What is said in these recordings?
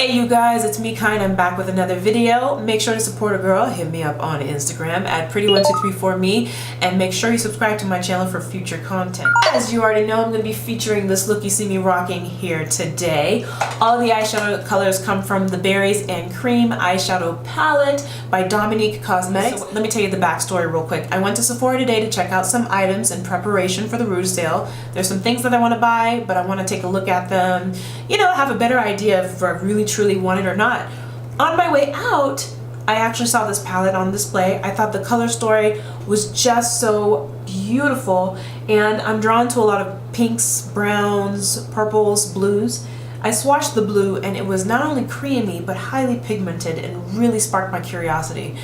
Hey you guys, it's me Kind. I'm back with another video. Make sure to support a girl. Hit me up on Instagram at pretty1234me and make sure you subscribe to my channel for future content. As you already know, I'm going to be featuring this look you see me rocking here today. All the eyeshadow colors come from the Berries and Cream eyeshadow palette by Dominique Cosmetics. So let me tell you the backstory real quick. I went to Sephora today to check out some items in preparation for the Rouge sale. There's some things that I want to buy, but I want to take a look at them, have a better idea if I really truly want it or not. On my way out, I actually saw this palette on display. I thought the color story was just so beautiful, and I'm drawn to a lot of pinks, browns, purples, blues. I swatched the blue and it was not only creamy but highly pigmented and really sparked my curiosity.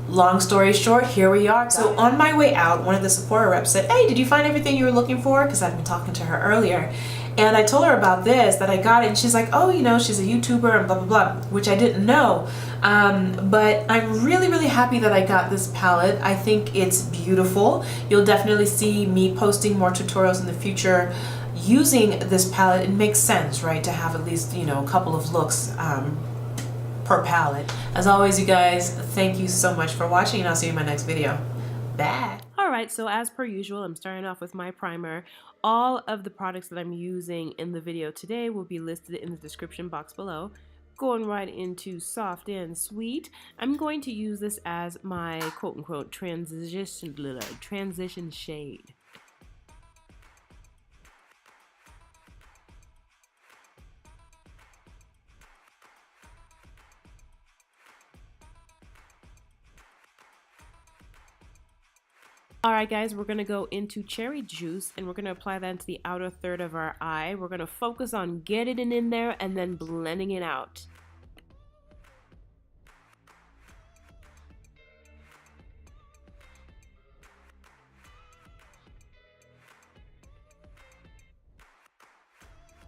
Long story short, here we are. So on my way out, one of the Sephora reps said, "Hey, did you find everything you were looking for?" Because I've been talking to her earlier. And I told her about this, that I got it, and she's like, "Oh, she's a YouTuber and blah, blah, blah," which I didn't know. But I'm really, really happy that I got this palette. I think it's beautiful. You'll definitely see me posting more tutorials in the future using this palette. It makes sense, right, to have at least, a couple of looks per palette. As always, you guys, thank you so much for watching, and I'll see you in my next video. Bye. Alright, so as per usual, I'm starting off with my primer. All of the products that I'm using in the video today will be listed in the description box below. Going right into Soft and Sweet, I'm going to use this as my quote-unquote transition shade. Alright guys, we're going to go into Cherry Juice and we're going to apply that into the outer third of our eye. We're going to focus on getting it in there and then blending it out.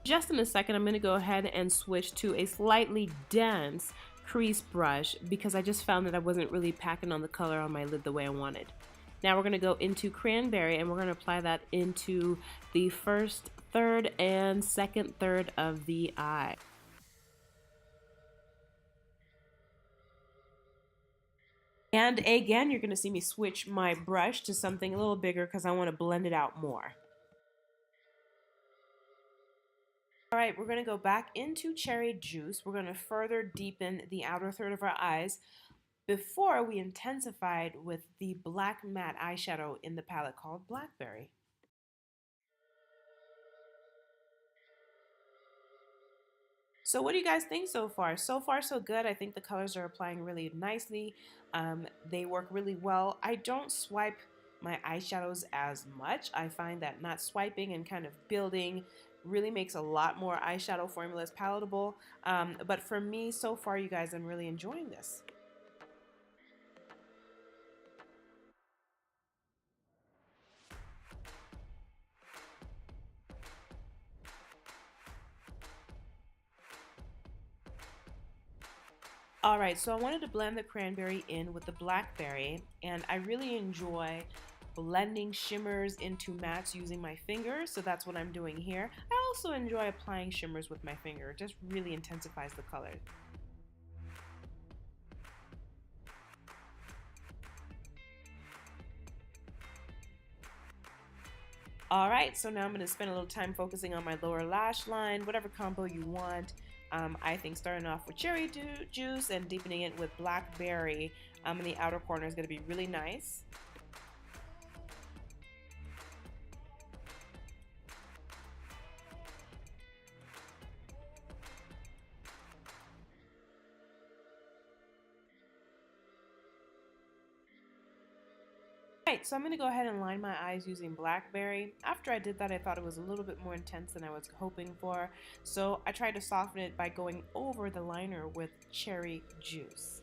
Just in a second, I'm going to go ahead and switch to a slightly dense crease brush because I just found that I wasn't really packing on the color on my lid the way I wanted. Now we're going to go into Cranberry and we're going to apply that into the first third and second third of the eye. And again, you're going to see me switch my brush to something a little bigger because I want to blend it out more. Alright, we're going to go back into Cherry Juice. We're going to further deepen the outer third of our eyes before we intensified with the black matte eyeshadow in the palette called Blackberry. So what do you guys think so far? So far so good. I think the colors are applying really nicely. They work really well. I don't swipe my eyeshadows as much. I find that not swiping and kind of building really makes a lot more eyeshadow formulas palatable. But for me, so far, you guys, I'm really enjoying this. Alright, so I wanted to blend the Cranberry in with the Blackberry, and I really enjoy blending shimmers into mattes using my finger, so that's what I'm doing here. I also enjoy applying shimmers with my finger. It just really intensifies the color. Alright, so now I'm going to spend a little time focusing on my lower lash line, whatever combo you want. I think starting off with Cherry Juice and deepening it with Blackberry in the outer corner is going to be really nice. Right, so I'm going to go ahead and line my eyes using Blackberry. After I did that, I thought it was a little bit more intense than I was hoping for, so I tried to soften it by going over the liner with Cherry Juice.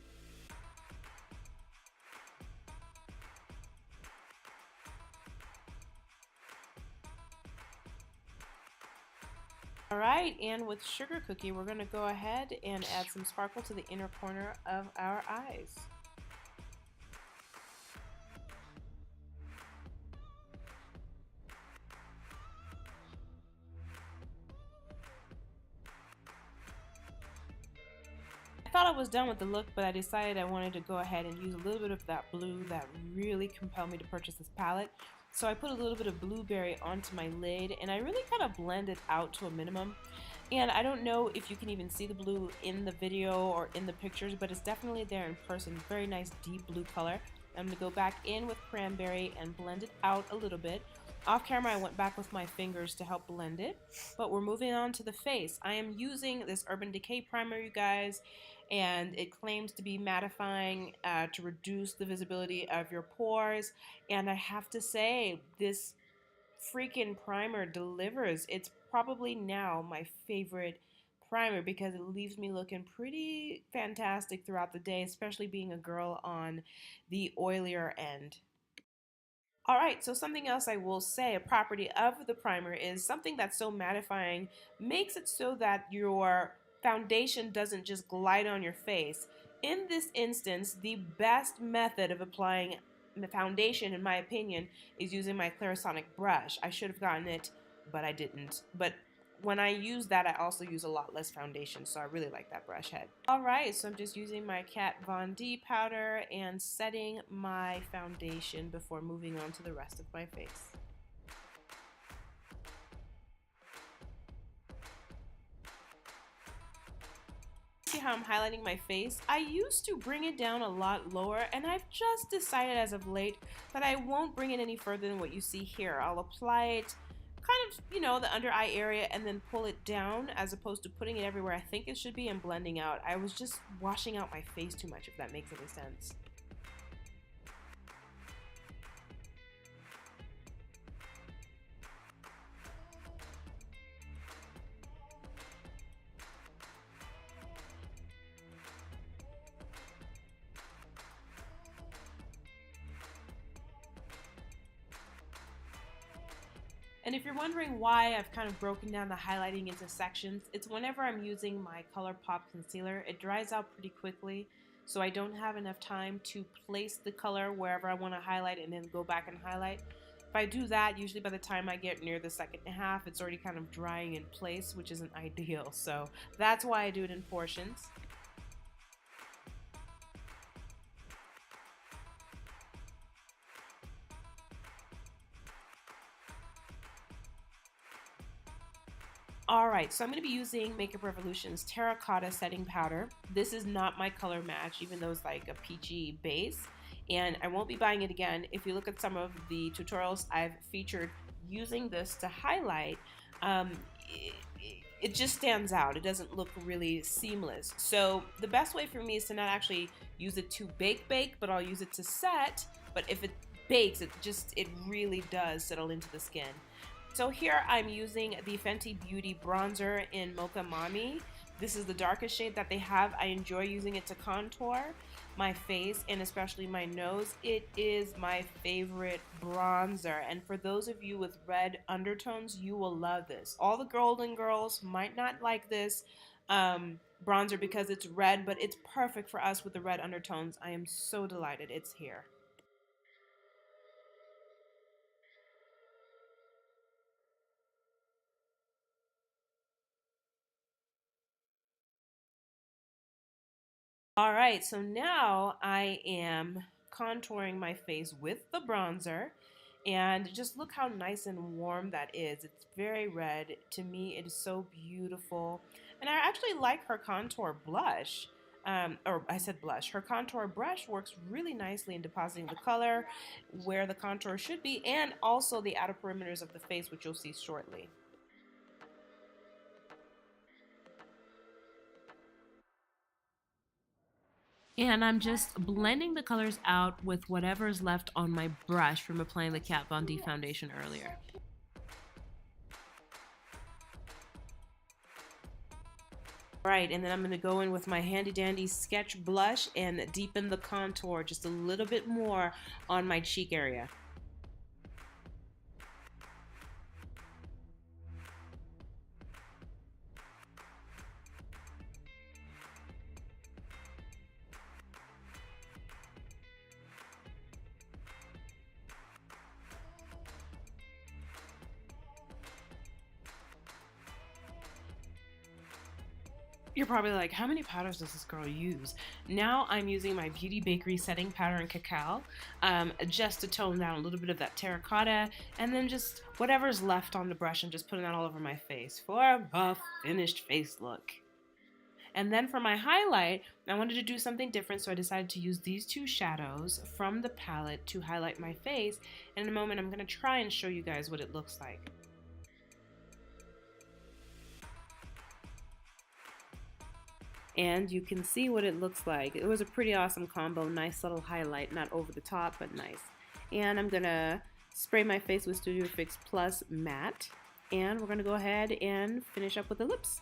Alright, and with Sugar Cookie, we're going to go ahead and add some sparkle to the inner corner of our eyes. thought I was done with the look, but I decided I wanted to go ahead and use a little bit of that blue that really compelled me to purchase this palette. So I put a little bit of blueberry onto my lid, and I really kind of blend it out to a minimum. And I don't know if you can even see the blue in the video or in the pictures, but it's definitely there in person. Very nice deep blue color. I'm going to go back in with Cranberry and blend it out a little bit. Off camera, I went back with my fingers to help blend it, but we're moving on to the face. I am using this Urban Decay primer, you guys, and it claims to be mattifying to reduce the visibility of your pores, and I have to say, this freaking primer delivers. It's probably now my favorite primer because it leaves me looking pretty fantastic throughout the day, especially being a girl on the oilier end. Alright, so something else I will say, a property of the primer is something that's so mattifying makes it so that your foundation doesn't just glide on your face. In this instance, the best method of applying the foundation, in my opinion, is using my Clarisonic brush. I should have gotten it, but I didn't. But when I use that, I also use a lot less foundation, so I really like that brush head. Alright, so I'm just using my Kat Von D powder and setting my foundation before moving on to the rest of my face. See how I'm highlighting my face? I used to bring it down a lot lower, and I've just decided as of late that I won't bring it any further than what you see here. I'll apply it kind of, you know, the under eye area and then pull it down as opposed to putting it everywhere I think it should be and blending out. I was just washing out my face too much, if that makes any sense. And if you're wondering why I've kind of broken down the highlighting into sections, it's whenever I'm using my Colorpop Concealer, it dries out pretty quickly, so I don't have enough time to place the color wherever I want to highlight and then go back and highlight. If I do that, usually by the time I get near the second half, it's already kind of drying in place, which isn't ideal, so that's why I do it in portions. Alright, so I'm going to be using Makeup Revolution's Terra Cotta setting powder. This is not my color match, even though it's like a peachy base, and I won't be buying it again. If you look at some of the tutorials I've featured using this to highlight, it just stands out. It doesn't look really seamless. So the best way for me is to not actually use it to bake, but I'll use it to set, but if it bakes, it really does settle into the skin. So here I'm using the Fenty Beauty bronzer in Mocha Mami. This is the darkest shade that they have. I enjoy using it to contour my face and especially my nose. It is my favorite bronzer, and for those of you with red undertones, you will love this. All the golden girls might not like this bronzer because it's red, but it's perfect for us with the red undertones. I am so delighted it's here. Alright, so now I am contouring my face with the bronzer, and just look how nice and warm that is. It's very red. To me, it is so beautiful. And I actually like her contour blush. Or I said blush. Her contour brush works really nicely in depositing the color where the contour should be, and also the outer perimeters of the face, which you'll see shortly. And I'm just blending the colors out with whatever is left on my brush from applying the Kat Von D foundation earlier. Right, and then I'm going to go in with my handy dandy sketch blush and deepen the contour just a little bit more on my cheek area. You're probably like, how many powders does this girl use? Now I'm using my Beauty Bakerie setting powder in Cacao, just to tone down a little bit of that terracotta, and then just whatever's left on the brush and just putting that all over my face for a finished face look. And then for my highlight, I wanted to do something different, so I decided to use these two shadows from the palette to highlight my face. And in a moment, I'm going to try and show you guys what it looks like. And you can see what it looks like. It was a pretty awesome combo, nice little highlight, not over the top, but nice. And I'm gonna spray my face with Studio Fix Plus Matte, and we're gonna go ahead and finish up with the lips.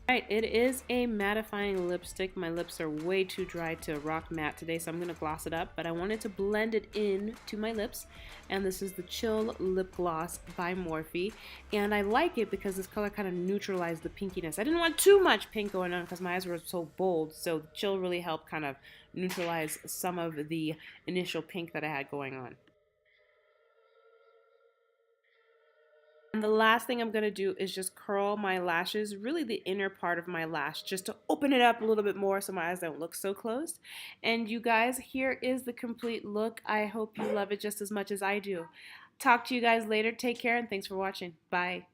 Alright, it is a mattifying lipstick. My lips are way too dry to rock matte today, so I'm going to gloss it up, but I wanted to blend it in to my lips, and this is the Chill Lip Gloss by Morphe, and I like it because this color kind of neutralized the pinkiness. I didn't want too much pink going on because my eyes were so bold, so the Chill really helped kind of neutralize some of the initial pink that I had going on. And the last thing I'm going to do is just curl my lashes, really the inner part of my lash, just to open it up a little bit more so my eyes don't look so closed. And you guys, here is the complete look. I hope you love it just as much as I do. Talk to you guys later. Take care and thanks for watching. Bye.